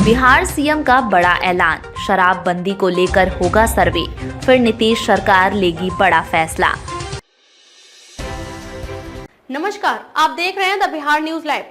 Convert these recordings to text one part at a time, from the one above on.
Bihar CM का बड़ा ऐलान, शराबबंदी को लेकर होगा सर्वे, फिर नीतीश सरकार लेगी बड़ा फैसला। नमस्कार, आप देख रहे हैं द बिहार न्यूज लाइव।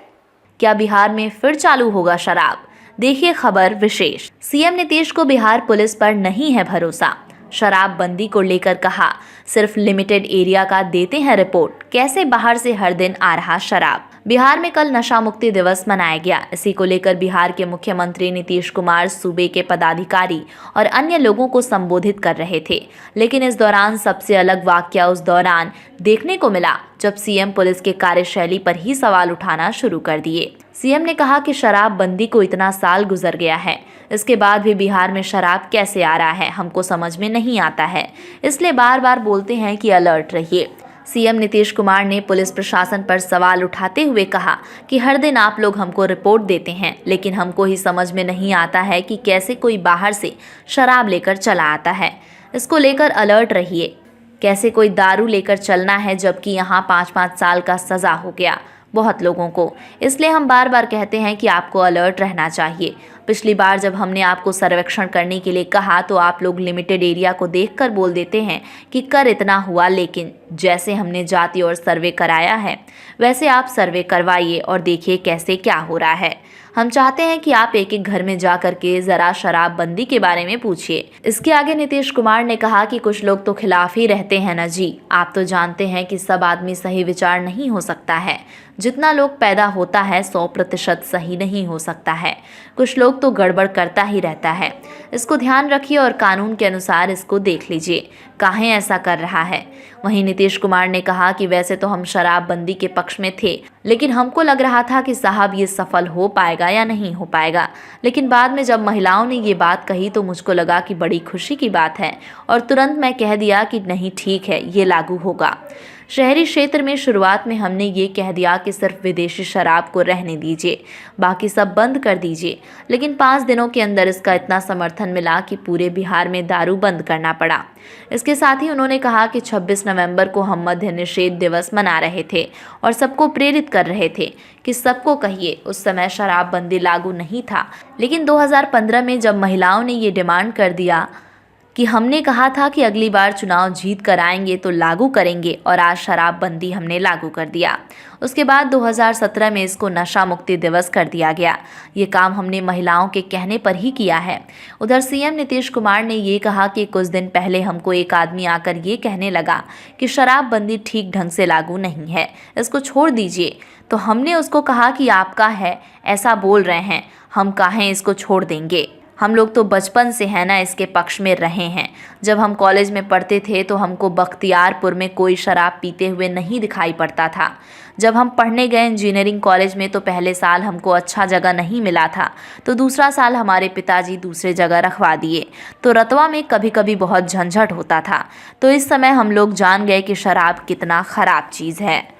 क्या बिहार में फिर चालू होगा शराब? देखिए खबर विशेष। सीएम नीतीश को बिहार पुलिस पर नहीं है भरोसा। शराबबंदी को लेकर कहा, सिर्फ लिमिटेड एरिया का देते हैं रिपोर्ट, कैसे बाहर से हर दिन आ रहा शराब। बिहार में कल नशा मुक्ति दिवस मनाया गया। इसी को लेकर बिहार के मुख्यमंत्री नीतीश कुमार सूबे के पदाधिकारी और अन्य लोगों को संबोधित कर रहे थे, लेकिन इस दौरान सबसे अलग वाकया उस दौरान देखने को मिला जब सीएम पुलिस के कार्यशैली पर ही सवाल उठाना शुरू कर दिए। सीएम ने कहा कि शराबबंदी को इतना साल गुजर गया है, इसके बाद भी बिहार में शराब कैसे आ रहा है हमको समझ में नहीं आता है, इसलिए बार बार बोलते हैं कि अलर्ट रहिए। सीएम नीतीश कुमार ने पुलिस प्रशासन पर सवाल उठाते हुए कहा कि हर दिन आप लोग हमको रिपोर्ट देते हैं, लेकिन हमको ही समझ में नहीं आता है कि कैसे कोई बाहर से शराब लेकर चला आता है। इसको लेकर अलर्ट रहिए। कैसे कोई दारू लेकर चलना है जबकि यहाँ 5-5 साल का सज़ा हो गया बहुत लोगों को। इसलिए हम बार बार कहते हैं कि आपको अलर्ट रहना चाहिए। पिछली बार जब हमने आपको सर्वेक्षण करने के लिए कहा तो आप लोग लिमिटेड एरिया को देखकर बोल देते हैं कि कर इतना हुआ, लेकिन जैसे हमने जाति और सर्वे कराया है वैसे आप सर्वे करवाइए और देखिए कैसे क्या हो रहा है। हम चाहते हैं कि आप एक एक घर में जा करके जरा शराबबंदी के बारे में पूछिए। इसके आगे नीतीश कुमार ने कहा कि कुछ लोग तो खिलाफ ही रहते हैं ना जी, आप तो जानते हैं कि सब आदमी सही विचार नहीं हो सकता है। जितना लोग पैदा होता है 100% सही नहीं हो सकता है, कुछ लोग तो गड़बड़ करता ही रहता है। इसको ध्यान रखिए और कानून के अनुसार इसको देख लीजिए काहे ऐसा कर रहा है। वहीं नीतीश कुमार ने कहा कि वैसे तो हम शराबबंदी के पक्ष में थे, लेकिन हमको लग रहा था कि साहब ये सफल हो पाएगा या नहीं हो पाएगा, लेकिन बाद में जब महिलाओं ने ये बात कही तो मुझको लगा कि बड़ी खुशी की बात है और तुरंत मैं कह दिया कि नहीं ठीक है, ये लागू होगा। शहरी क्षेत्र में शुरुआत में हमने ये कह दिया कि सिर्फ विदेशी शराब को रहने दीजिए, बाकी सब बंद कर दीजिए, लेकिन 5 दिनों के अंदर इसका इतना समर्थन मिला कि पूरे बिहार में दारू बंद करना पड़ा। इसके साथ ही उन्होंने कहा कि 26 नवंबर को हम मद्य निषेध दिवस मना रहे थे और सबको प्रेरित कर रहे थे कि सबको कहिए। उस समय शराबबंदी लागू नहीं था, लेकिन 2015 में जब महिलाओं ने ये डिमांड कर दिया कि हमने कहा था कि अगली बार चुनाव जीत कर आएंगे तो लागू करेंगे, और आज शराबबंदी हमने लागू कर दिया। उसके बाद 2017 में इसको नशा मुक्ति दिवस कर दिया गया। ये काम हमने महिलाओं के कहने पर ही किया है। उधर सीएम नीतीश कुमार ने ये कहा कि कुछ दिन पहले हमको एक आदमी आकर ये कहने लगा कि शराबबंदी ठीक ढंग से लागू नहीं है, इसको छोड़ दीजिए। तो हमने उसको कहा कि आपका है, ऐसा बोल रहे हैं, हम काहें इसको छोड़ देंगे। हम लोग तो बचपन से है ना इसके पक्ष में रहे हैं। जब हम कॉलेज में पढ़ते थे तो हमको बख्तियारपुर में कोई शराब पीते हुए नहीं दिखाई पड़ता था। जब हम पढ़ने गए इंजीनियरिंग कॉलेज में तो पहले साल हमको अच्छा जगह नहीं मिला था, तो दूसरा साल हमारे पिताजी दूसरे जगह रखवा दिए, तो रतवा में कभी कभी बहुत झंझट होता था। तो इस समय हम लोग जान गए कि शराब कितना खराब चीज़ है।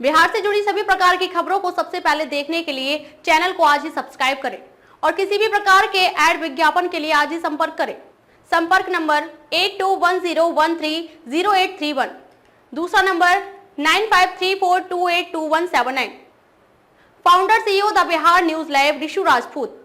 बिहार से जुड़ी सभी प्रकार की खबरों को सबसे पहले देखने के लिए चैनल को आज ही सब्सक्राइब करें और किसी भी प्रकार के ऐड विज्ञापन के लिए आज ही संपर्क करें। संपर्क नंबर 8210130831, दूसरा number 9534282179। Founder CEO the Bihar news live Rishu Rajput.